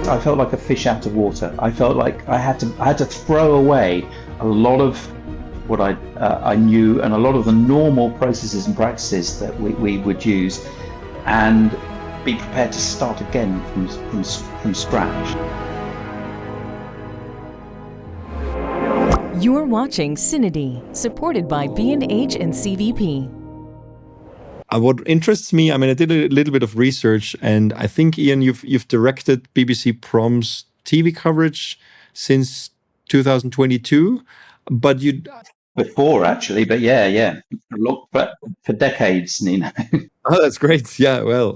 I felt like a fish out of water. I felt like I had to throw away a lot of what I knew and a lot of the normal processes and practices that we would use, and be prepared to start again from scratch. You're watching CineD, supported by B&H and CVP. What interests me, I mean, I did a little bit of research, and I think, Ian, you've directed BBC Proms TV coverage since 2022, but you... Before, actually, but yeah. For decades, Nino. Oh, that's great. Yeah, well,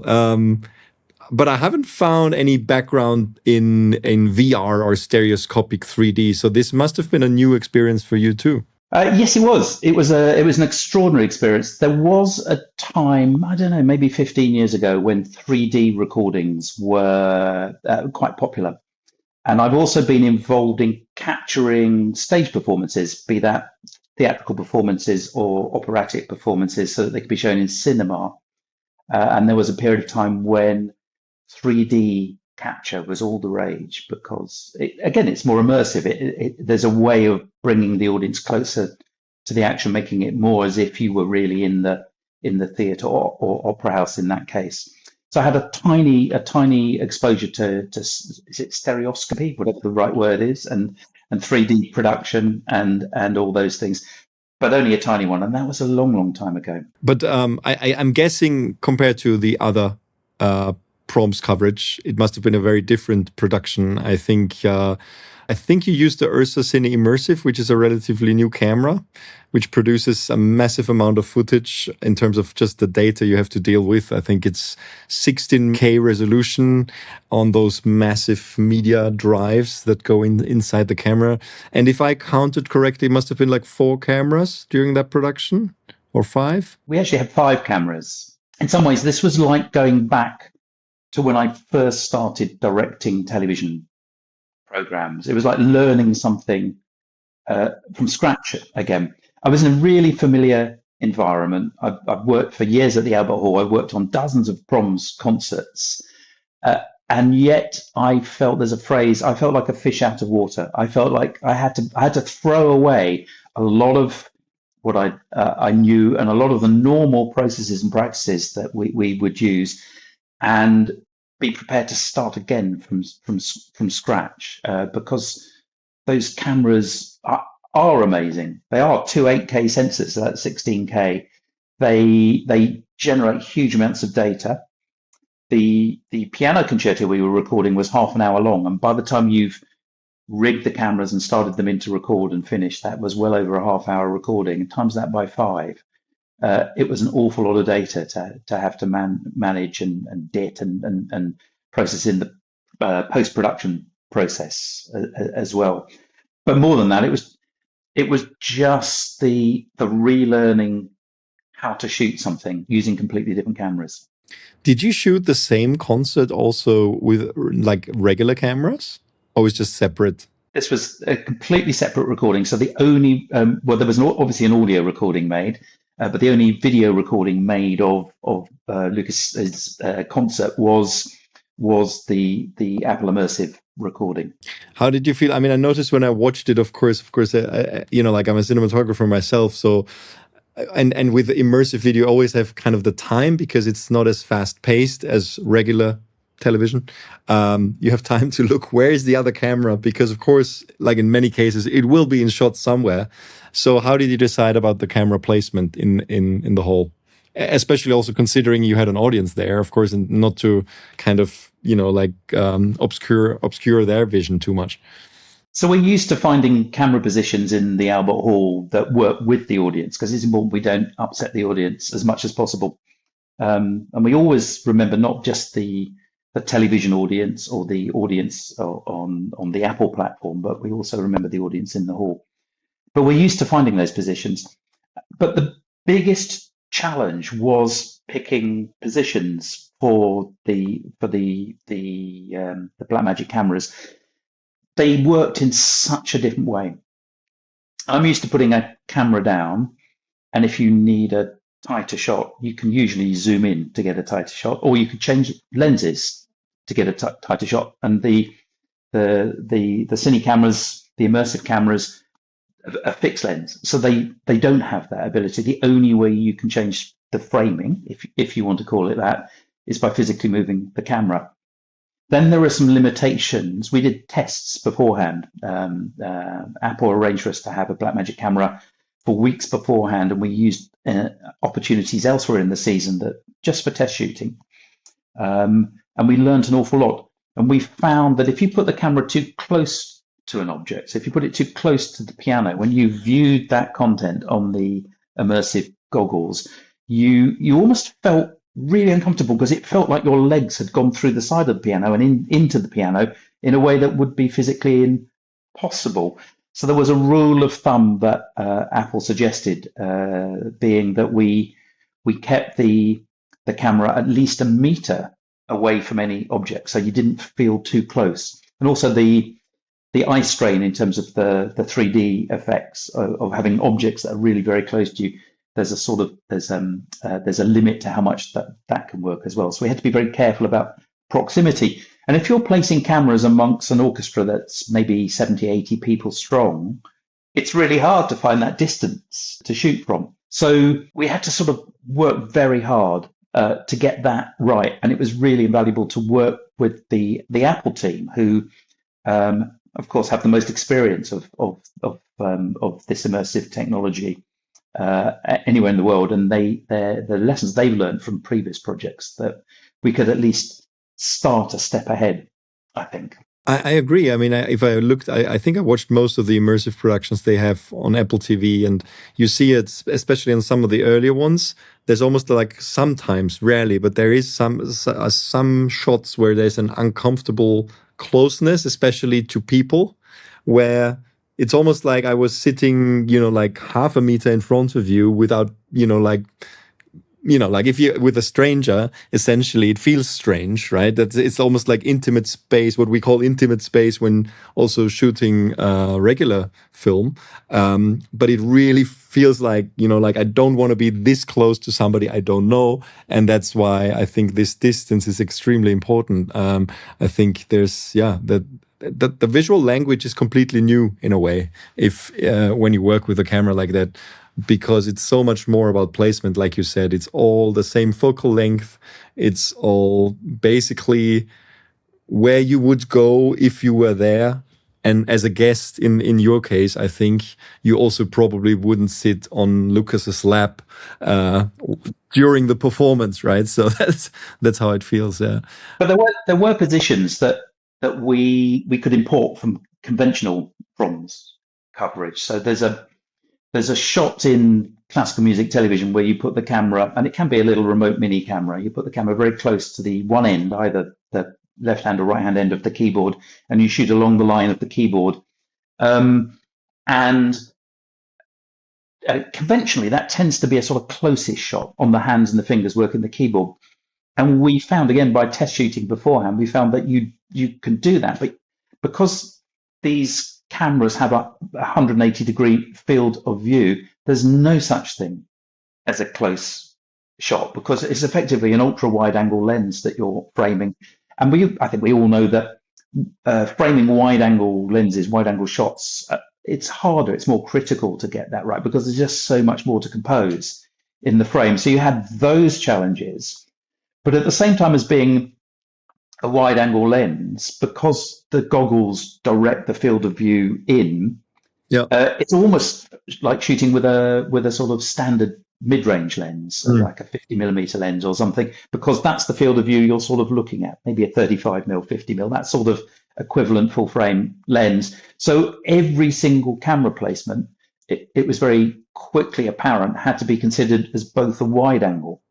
but I haven't found any background in VR or stereoscopic 3D, so this must have been a new experience for you too. Yes, it was. It was an extraordinary experience. There was a time, I don't know, maybe 15 years ago, when 3D recordings were quite popular. And I've also been involved in capturing stage performances, be that theatrical performances or operatic performances, so that they could be shown in cinema. And there was a period of time when 3D capture was all the rage because, it's more immersive. There's a way of bringing the audience closer to the action, making it more as if you were really in the theatre or opera house in that case. So I had a tiny exposure to is it stereoscopy, whatever the right word is, and 3D production and all those things, but only a tiny one, and that was a long time ago. But I'm guessing compared to the other Proms coverage, it must have been a very different production. I think you used the URSA Cine Immersive, which is a relatively new camera, which produces a massive amount of footage in terms of just the data you have to deal with. I think it's 16K resolution on those massive media drives that go inside the camera. And if I counted correctly, it must have been like 4 cameras during that production, or 5? We actually had 5 cameras. In some ways, this was like going back to when I first started directing television programs. It was like learning something from scratch again. I was in a really familiar environment. I've worked for years at the Albert Hall. I've worked on dozens of Proms concerts. And yet I felt, there's a phrase, I felt like a fish out of water. I felt like I had to throw away a lot of what I knew and a lot of the normal processes and practices that we would use, and be prepared to start again from scratch, because those cameras are amazing. They are 2 8K sensors, so that's 16K. They generate huge amounts of data. The piano concerto we were recording was half an hour long, and by the time you've rigged the cameras and started them in to record and finish, that was well over a half-hour recording. Times that by 5. It was an awful lot of data to have to manage and dit and process in the post-production process as well. But more than that, it was just the relearning how to shoot something using completely different cameras. Did you shoot the same concert also with like regular cameras, or was it just separate? This was a completely separate recording. So the only, there was obviously an audio recording made, but the only video recording made of Lukas's concert was the Apple Immersive recording. How did you feel? I mean, I noticed when I watched it, of course, like I'm a cinematographer myself, so. And with immersive video, you always have kind of the time, because it's not as fast paced as regular television. You have time to look, where is the other camera? Because of course, like in many cases, it will be in shot somewhere. So how did you decide about the camera placement in the whole? Especially also considering you had an audience there, of course, and not to kind of, obscure their vision too much. So we're used to finding camera positions in the Albert Hall that work with the audience, because it's important we don't upset the audience as much as possible. And we always remember not just the television audience or the audience on the Apple platform, but we also remember the audience in the hall. But we're used to finding those positions. But the biggest challenge was picking positions for the Blackmagic cameras. They worked in such a different way. I'm used to putting a camera down, and if you need a tighter shot, you can usually zoom in to get a tighter shot, or you could change lenses to get a tighter shot. And the the cine cameras, the immersive cameras, a fixed lens, so they don't have that ability. The only way you can change the framing, if you want to call it that, is by physically moving the camera. Then there are some limitations. We did tests beforehand. Apple arranged for us to have a Blackmagic camera for weeks beforehand, and we used opportunities elsewhere in the season that just for test shooting. And we learned an awful lot. And we found that if you put the camera too close to an object, so if you put it too close to the piano, when you viewed that content on the immersive goggles, you almost felt really uncomfortable because it felt like your legs had gone through the side of the piano and into the piano in a way that would be physically impossible. So there was a rule of thumb that Apple suggested, being that we kept the camera at least a meter away from any object, so you didn't feel too close. And also the eye strain in terms of the 3D effects of having objects that are really very close to you. There's a limit to how much that can work as well. So we had to be very careful about proximity. And if you're placing cameras amongst an orchestra that's maybe 70, 80 people strong, it's really hard to find that distance to shoot from. So we had to sort of work very hard to get that right. And it was really invaluable to work with the Apple team, who, of course, have the most experience of this immersive technology anywhere in the world, and the lessons they've learned from previous projects, that we could at least start a step ahead, I think. I agree. I mean, if I looked, I think I watched most of the immersive productions they have on Apple TV, and you see it, especially in some of the earlier ones. There's almost like sometimes, rarely, but there is some shots where there's an uncomfortable closeness, especially to people, where it's almost like I was sitting, like half a meter in front of you without, like if you with a stranger, essentially it feels strange, right? It's almost like intimate space, what we call intimate space when also shooting regular film. But it really feels like, like I don't want to be this close to somebody I don't know. And that's why I think this distance is extremely important. I think there's, the visual language is completely new in a way if when you work with a camera like that, because it's so much more about placement. Like you said, it's all the same focal length. It's all basically where you would go if you were there. And as a guest, in your case, I think you also probably wouldn't sit on Lukas's lap during the performance, right? So that's how it feels. Yeah. But there were positions that we could import from conventional Proms coverage. So there's a shot in classical music television where you put the camera, and it can be a little remote mini camera. You put the camera very close to the one end, either the left hand or right hand end of the keyboard, and you shoot along the line of the keyboard. Conventionally, that tends to be a sort of closest shot on the hands and the fingers working the keyboard. And we found, again, by test shooting beforehand, we found that you can do that. But because these cameras have a 180-degree field of view, there's no such thing as a close shot, because it's effectively an ultra-wide-angle lens that you're framing. And I think we all know that framing wide-angle lenses, wide-angle shots, it's harder, it's more critical to get that right, because there's just so much more to compose in the frame. So you had those challenges. But at the same time as being a wide-angle lens, because the goggles direct the field of view in, it's almost like shooting with a sort of standard mid-range lens, like a 50mm lens or something, because that's the field of view you're sort of looking at, maybe a 35mm, 50mm, that sort of equivalent full-frame lens. So every single camera placement, it was very quickly apparent, had to be considered as both a wide-angle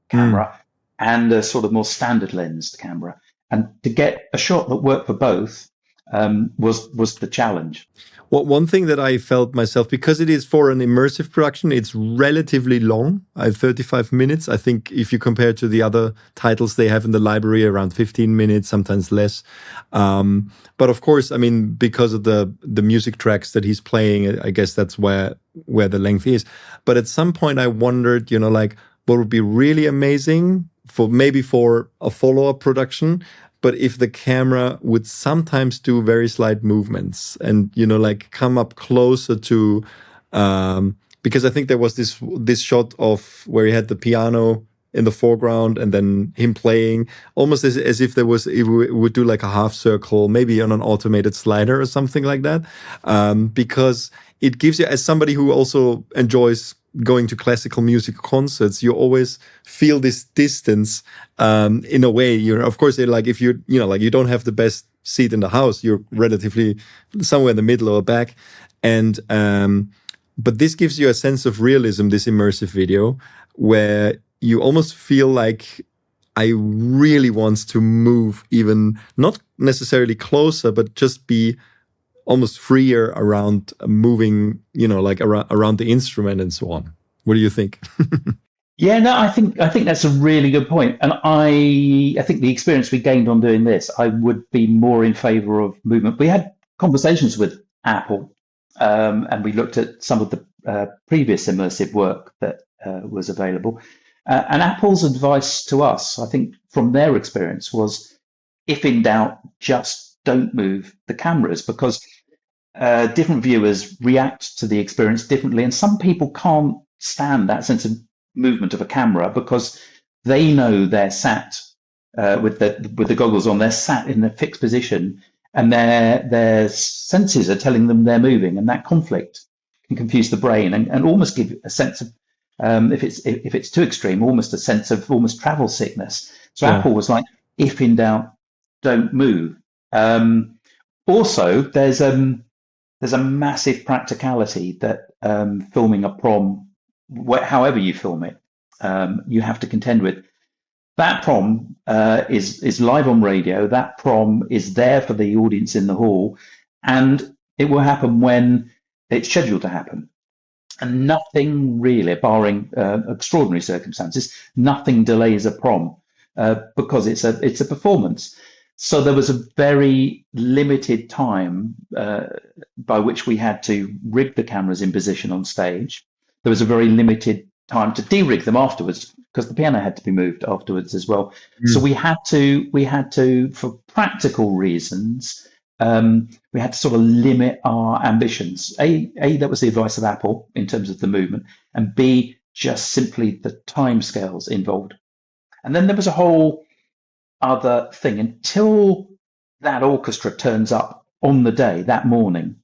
camera and a sort of more standard lensed camera. And to get a shot that worked for both was the challenge. Well, one thing that I felt myself, because it is for an immersive production, it's relatively long. I have 35 minutes. I think if you compare to the other titles they have in the library, around 15 minutes, sometimes less. But of course, I mean, because of the music tracks that he's playing, I guess that's where the length is. But at some point I wondered, like what would be really amazing for a follow-up production, but if the camera would sometimes do very slight movements and, you know, like come up closer to, because I think there was this shot of where he had the piano in the foreground and then him playing almost as if it would do like a half circle, maybe on an automated slider or something like that. Because it gives you, as somebody who also enjoys going to classical music concerts, you always feel this distance, in a way. You're, of course, like if you like you don't have the best seat in the house, you're relatively somewhere in the middle or back. And, but this gives you a sense of realism, this immersive video, where you almost feel like I really want to move, even not necessarily closer, but just be almost freer around moving, you know, like around the instrument and so on. What do you think? Yeah, no, I think that's a really good point. And I think the experience we gained on doing this, I would be more in favor of movement. We had conversations with Apple, and we looked at some of the previous immersive work that was available. And Apple's advice to us, I think, from their experience was, if in doubt, just don't move the cameras, because different viewers react to the experience differently. And some people can't stand that sense of movement of a camera because they know they're sat with the goggles on, they're sat in a fixed position, and their senses are telling them they're moving, and that conflict can confuse the brain and almost give a sense of, if it's too extreme, almost a sense of almost travel sickness. So yeah. Apple was like, if in doubt, don't move. Also, there's a massive practicality that filming a prom, however you film it, you have to contend with. That prom is live on radio. That prom is there for the audience in the hall, and it will happen when it's scheduled to happen. And nothing really, barring extraordinary circumstances, nothing delays a prom because it's a performance. So there was a very limited time by which we had to rig the cameras in position on stage. There was a very limited time to de-rig them afterwards, because the piano had to be moved afterwards as well. So we had to, for practical reasons, we had to sort of limit our ambitions. A, that was the advice of Apple in terms of the movement, and B, just simply the timescales involved. And then there was a whole other thing. Until that orchestra turns up on the day, that morning,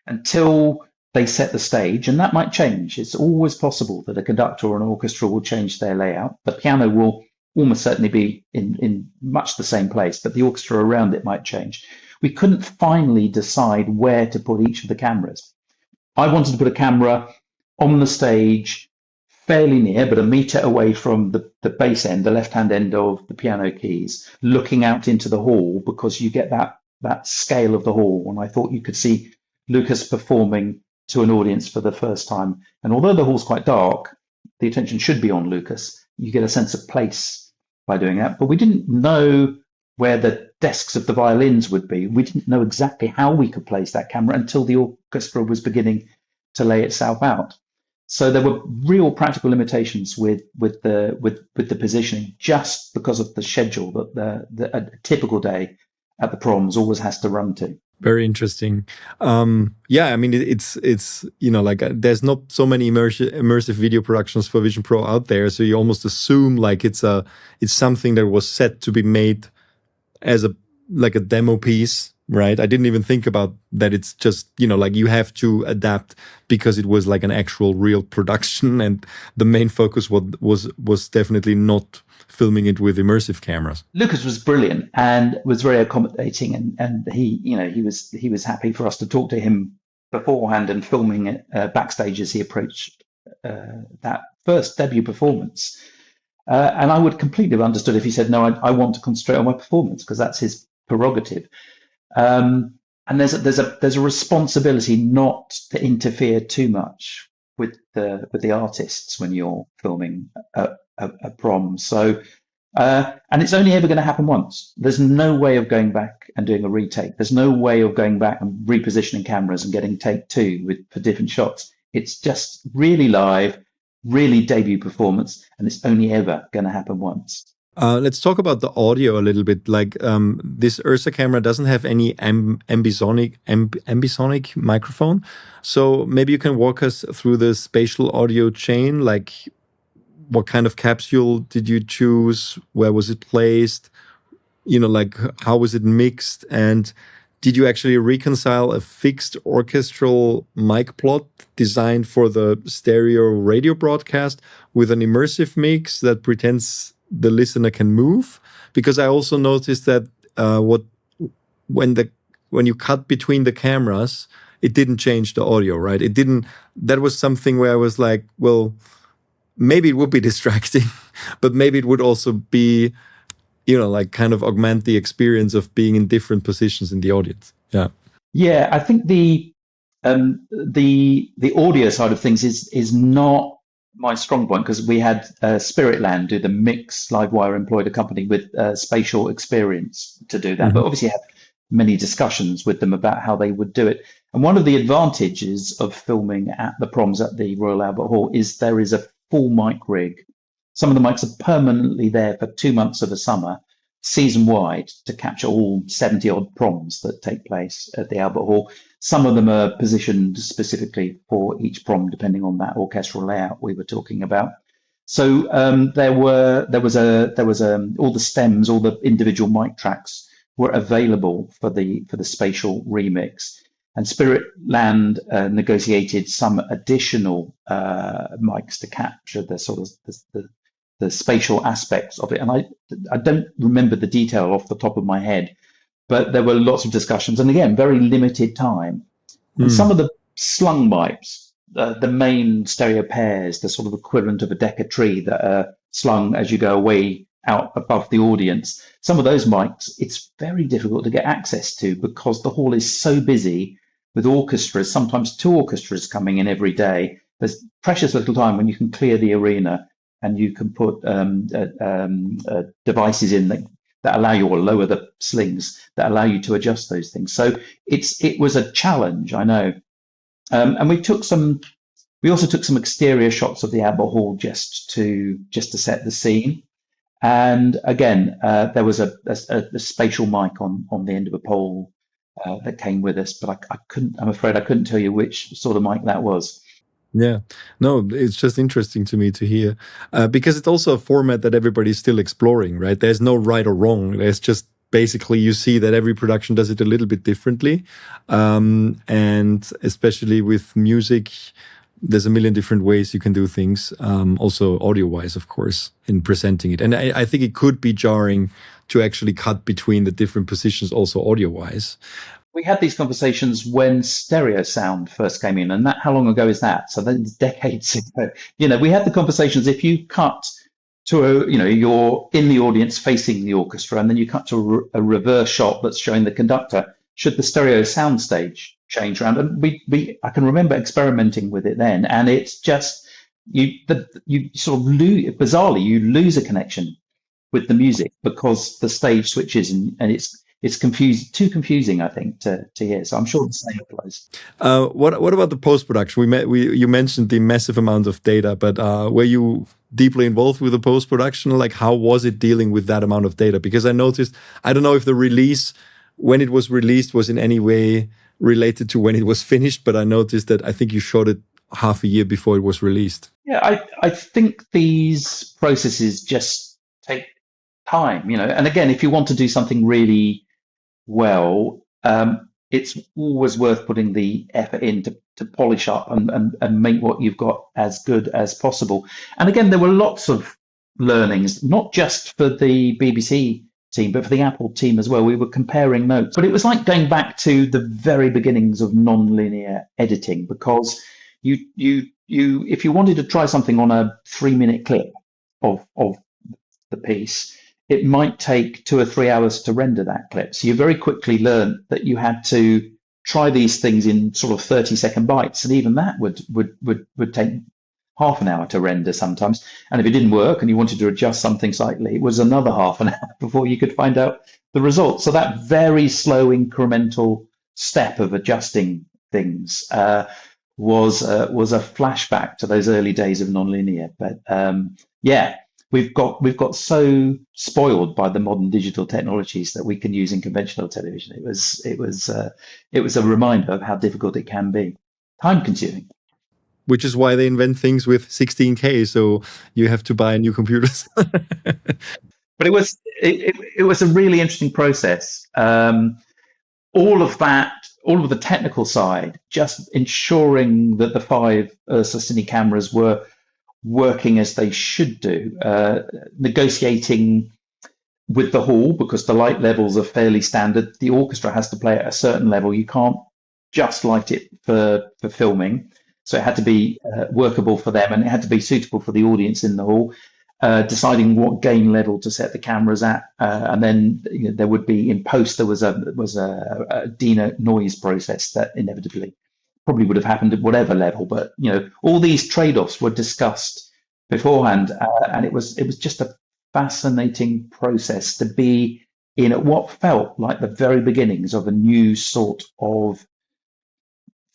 until they set the stage, and that might change. It's always possible that a conductor or an orchestra will change their layout. The piano will almost certainly be in much the same place, but the orchestra around it might change. We couldn't finally decide where to put each of the cameras. I wanted to put a camera on the stage fairly near, but a meter away from the bass end, the left-hand end of the piano keys, looking out into the hall, because you get that scale of the hall. And I thought you could see Lukas performing to an audience for the first time. And although the hall's quite dark, the attention should be on Lukas. You get a sense of place by doing that. But we didn't know where the desks of the violins would be. We didn't know exactly how we could place that camera until the orchestra was beginning to lay itself out. So there were real practical limitations with the positioning, just because of the schedule that a typical day at the Proms always has to run to. Very interesting. Yeah, I mean, it's you know, like there's not so many immersive video productions for Vision Pro out there, so you almost assume like it's something that was set to be made as a demo piece, right? I didn't even think about that. It's just, you know, like you have to adapt because it was like an actual real production, and the main focus was definitely not filming it with immersive cameras. Lukas was brilliant and was very accommodating, and he was happy for us to talk to him beforehand and filming it backstage as he approached that first debut performance. And I would completely have understood if he said, no, I want to concentrate on my performance, because that's his prerogative. And there's a responsibility not to interfere too much with the artists when you're filming a prom. So, and it's only ever going to happen once. There's no way of going back and doing a retake. There's no way of going back and repositioning cameras and getting take two for different shots. It's just really live, really debut performance, and it's only ever going to happen once. Let's talk about the audio a little bit. Like this URSA camera doesn't have any ambisonic microphone. So maybe you can walk us through the spatial audio chain. Like what kind of capsule did you choose? Where was it placed? Like how was it mixed? And did you actually reconcile a fixed orchestral mic plot designed for the stereo radio broadcast with an immersive mix that pretends the listener can move? Because I also noticed that when you cut between the cameras, it didn't change the audio, right? It didn't. That was something where I was like, well, maybe it would be distracting, but maybe it would also be, like kind of augment the experience of being in different positions in the audience. Yeah, I think the audio side of things is not my strong point, because we had Spiritland do the mix. Livewire employed a company with spatial experience to do that, but obviously had many discussions with them about how they would do it. And one of the advantages of filming at the Proms at the Royal Albert Hall is there is a full mic rig. Some of the mics are permanently there for 2 months of the summer, season wide, to capture all 70 odd Proms that take place at the Albert Hall. Some of them are positioned specifically for each Prom, depending on that orchestral layout we were talking about. So there was all the stems, all the individual mic tracks were available for the spatial remix. And Spiritland negotiated some additional mics to capture the sort of the spatial aspects of it. And I don't remember the detail off the top of my head, but there were lots of discussions, and again, very limited time. And some of the slung mics, the main stereo pairs, the sort of equivalent of a decker tree that are slung as you go away out above the audience, some of those mics, it's very difficult to get access to because the hall is so busy with orchestras, sometimes 2 orchestras coming in every day. There's precious little time when you can clear the arena and you can put devices in that allow you, or lower the slings that allow you to adjust those things. So it was a challenge, I know. And we also took some exterior shots of the Albert Hall just to set the scene. And again, there was a spatial mic on the end of a pole that came with us, but I'm afraid I couldn't tell you which sort of mic that was. Yeah, no, it's just interesting to me to hear, because it's also a format that everybody's still exploring, right? There's no right or wrong. There's just basically you see that every production does it a little bit differently. And especially with music, there's a million different ways you can do things, also audio-wise, of course, in presenting it. And I think it could be jarring to actually cut between the different positions also audio-wise. We had these conversations when stereo sound first came in, and how long ago is that? So that's decades ago. We had the conversations. If you cut to you're in the audience facing the orchestra, and then you cut to a reverse shot that's showing the conductor, should the stereo sound stage change around? And I can remember experimenting with it then, and it's just you sort of bizarrely you lose a connection with the music because the stage switches, and it's too confusing, I think, to hear. So I'm sure the same applies. What about the post-production? You mentioned the massive amount of data, but were you deeply involved with the post-production? Like, how was it dealing with that amount of data? Because I noticed, I don't know if the release, when it was released, was in any way related to when it was finished, but I noticed that I think you shot it half a year before it was released. Yeah, I think these processes just take time, and again, if you want to do something really well, it's always worth putting the effort in to polish up and make what you've got as good as possible. And again, there were lots of learnings, not just for the BBC team, but for the Apple team as well. We were comparing notes, but it was like going back to the very beginnings of non-linear editing, because you if you wanted to try something on a 3-minute clip of the piece, it might take 2 or 3 hours to render that clip. So you very quickly learned that you had to try these things in sort of 30-second bites, and even that would take half an hour to render sometimes. And if it didn't work and you wanted to adjust something slightly, it was another half an hour before you could find out the result. So that very slow incremental step of adjusting things was a flashback to those early days of nonlinear. But yeah. we've got so spoiled by the modern digital technologies that we can use in conventional television. It was a reminder of how difficult it can be, time consuming. Which is why they invent things with 16K, so you have to buy new computers. But it was a really interesting process. All of that, all of the technical side, just ensuring that the 5 URSA Cine cameras were working as they should do, negotiating with the hall because the light levels are fairly standard. The orchestra has to play at a certain level. You can't just light it for filming. So it had to be workable for them, and it had to be suitable for the audience in the hall. Deciding what gain level to set the cameras at, and then there would be in post there was a denoise process that inevitably probably would have happened at whatever level, but all these trade-offs were discussed beforehand, and it was just a fascinating process to be in at what felt like the very beginnings of a new sort of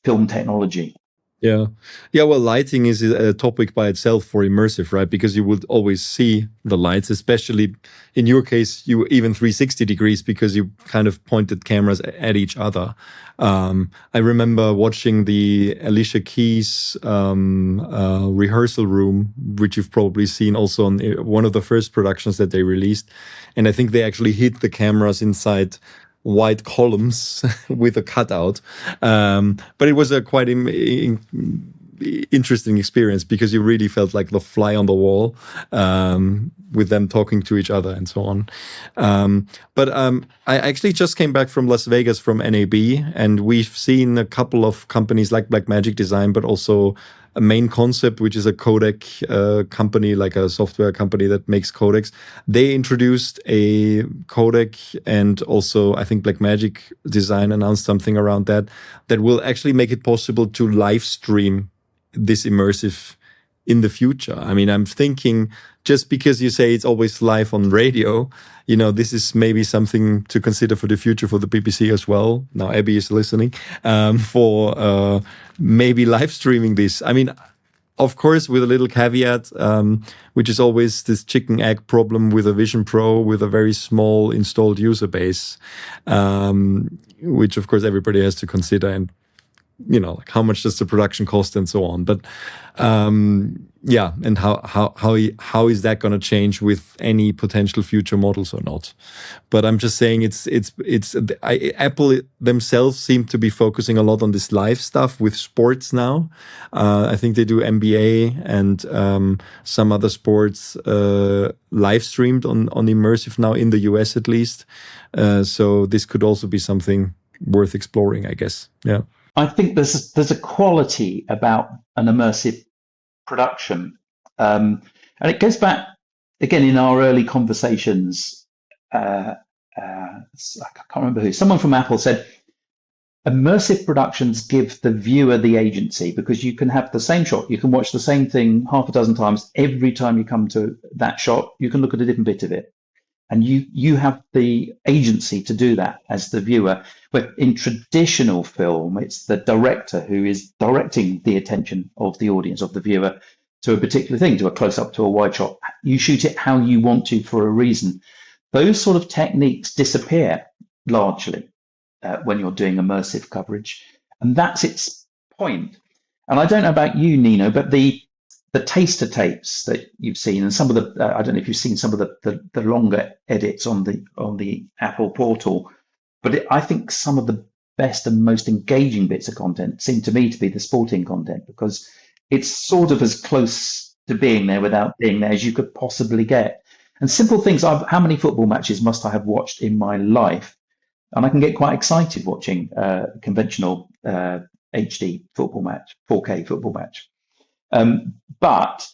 film technology. Yeah. Well, lighting is a topic by itself for immersive, right? Because you would always see the lights, especially in your case, you even 360 degrees because you kind of pointed cameras at each other. I remember watching the Alicia Keys rehearsal room, which you've probably seen also on one of the first productions that they released. And I think they actually hid the cameras inside white columns with a cutout. But it was a quite interesting experience because you really felt like the fly on the wall with them talking to each other and so on. But I actually just came back from Las Vegas from NAB, and we've seen a couple of companies like Blackmagic Design, but also a Main Concept, which is a codec company, like a software company that makes codecs. They introduced a codec, and also I think Blackmagic Design announced something around that will actually make it possible to live stream this immersive in the future. I mean, I'm thinking, just because you say it's always live on radio, this is maybe something to consider for the future for the BBC as well. Now Abby is listening, for maybe live streaming this. I mean, of course, with a little caveat, which is always this chicken egg problem with a Vision Pro with a very small installed user base, which of course everybody has to consider, and like how much does the production cost and so on. But and how is that going to change with any potential future models or not? But I'm just saying Apple themselves seem to be focusing a lot on this live stuff with sports now. I think they do NBA and some other sports live streamed on immersive now in the US at least. So this could also be something worth exploring, I guess. Yeah. I think there's a quality about an immersive production, and it goes back again in our early conversations. I can't remember who. Someone from Apple said, immersive productions give the viewer the agency because you can have the same shot, you can watch the same thing half a dozen times. Every time you come to that shot, you can look at a different bit of it. And you have the agency to do that as the viewer. But in traditional film, it's the director who is directing the attention of the audience, of the viewer, to a particular thing, to a close-up, to a wide shot. You shoot it how you want to for a reason. Those sort of techniques disappear largely when you're doing immersive coverage. And that's its point. And I don't know about you, Nino, but the taster tapes that you've seen, and some of the I don't know if you've seen some of the longer edits on the Apple portal, but I think some of the best and most engaging bits of content seem to me to be the sporting content, because it's sort of as close to being there without being there as you could possibly get. And simple things, how many football matches must I have watched in my life? And I can get quite excited watching conventional HD football match, 4K football match. But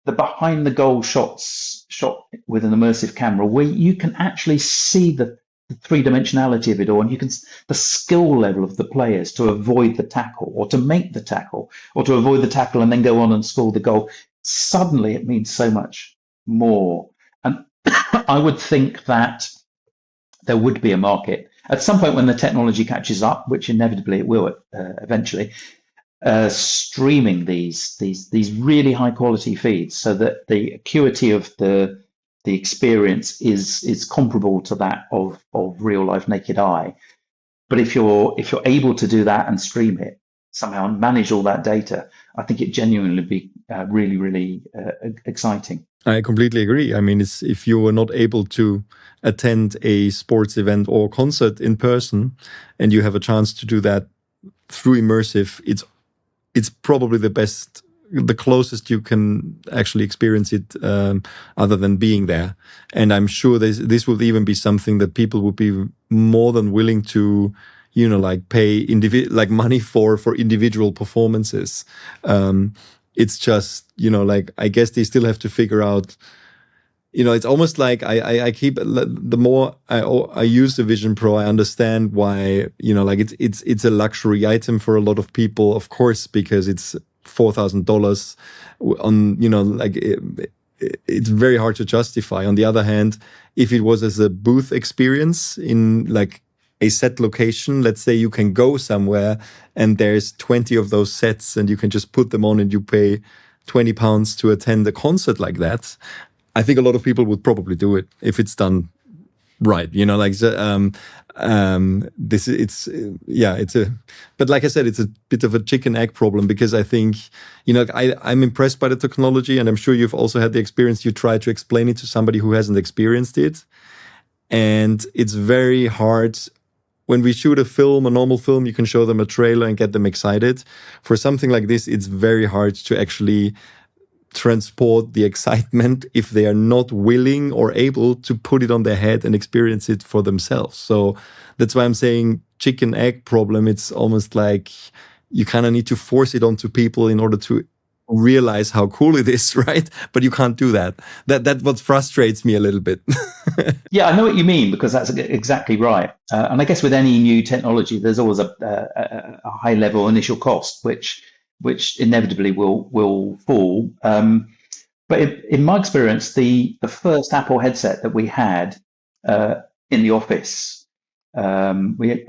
the behind the goal shots shot with an immersive camera, where you can actually see the three-dimensionality of it all, and you can the skill level of the players to avoid the tackle or to make the tackle or to avoid the tackle and then go on and score the goal. Suddenly it means so much more. And I would think that there would be a market at some point when the technology catches up, which inevitably it will eventually. streaming these really high quality feeds so that the acuity of the experience is comparable to that of real life naked eye. But if you're able to do that and stream it somehow and manage all that data, I think it genuinely be really exciting. I completely agree. I mean, if you were not able to attend a sports event or concert in person, and you have a chance to do that through immersive, it's probably the closest you can actually experience it, other than being there. And I'm sure this will even be something that people would be more than willing to, like pay money for individual performances. It's just, like, I guess they still have to figure out, it's almost like I keep, the more I use the Vision Pro, I understand why, like it's a luxury item for a lot of people, of course, because it's $4,000 on, like it's very hard to justify. On the other hand, if it was as a booth experience in like a set location, let's say you can go somewhere and there's 20 of those sets and you can just put them on and you pay £20 to attend a concert like that, I think a lot of people would probably do it if it's done right. But like I said, it's a bit of a chicken egg problem, because I think, I'm impressed by the technology, and I'm sure you've also had the experience. You try to explain it to somebody who hasn't experienced it, and it's very hard. When we shoot a normal film, you can show them a trailer and get them excited. For something like this, it's very hard to actually transport the excitement if they are not willing or able to put it on their head and experience it for themselves. So that's why I'm saying chicken egg problem. It's almost like you kind of need to force it onto people in order to realize how cool it is, right? But you can't do that. That's what frustrates me a little bit. Yeah, I know what you mean, because that's exactly right. And I guess with any new technology, there's always a high level initial cost, which inevitably will fall. But in my experience, the first Apple headset that we had in the office, I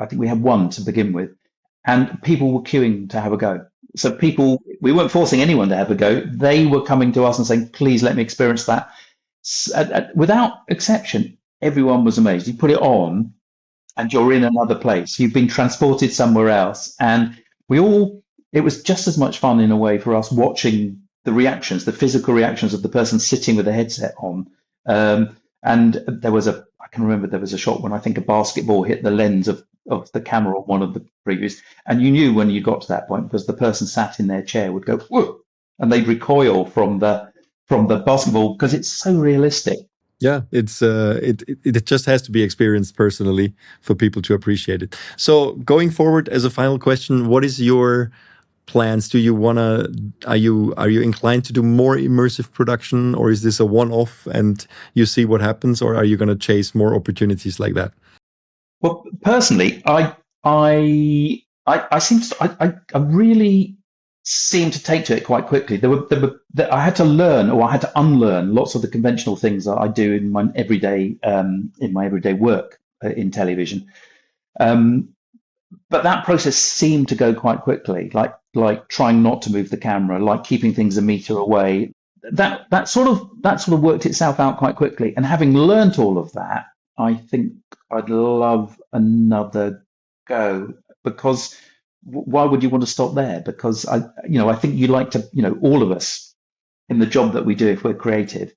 think we had one to begin with, and people were queuing to have a go. So we weren't forcing anyone to have a go. They were coming to us and saying, please let me experience that. Without exception, everyone was amazed. You put it on and you're in another place. You've been transported somewhere else. And it was just as much fun in a way for us watching the reactions, the physical reactions of the person sitting with the headset on. And I can remember there was a shot when I think a basketball hit the lens of the camera on one of the previews. And you knew when you got to that point, because the person sat in their chair would go, whoa, and they'd recoil from the basketball, because it's so realistic. Yeah, it just has to be experienced personally for people to appreciate it. So going forward, as a final question, what is your plans? Are you inclined to do more immersive production, or is this a one-off and you see what happens, or are you going to chase more opportunities like that? Well, personally, I really seem to take to it quite quickly. I had to learn, or I had to unlearn lots of the conventional things that I do in my everyday work in television. But that process seemed to go quite quickly, like trying not to move the camera, like keeping things a meter away. That sort of worked itself out quite quickly. And having learnt all of that, I think I'd love another go, because why would you want to stop there? Because I think you like to, all of us in the job that we do, if we're creative,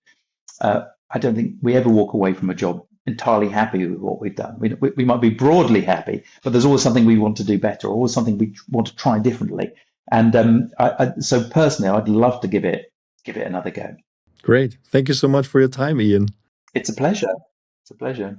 I don't think we ever walk away from a job entirely happy with what we've done. We might be broadly happy, but there's always something we want to do better, or always something we want to try differently. And so personally, I'd love to give it another go. Great. Thank you so much for your time, Ian. It's a pleasure. It's a pleasure.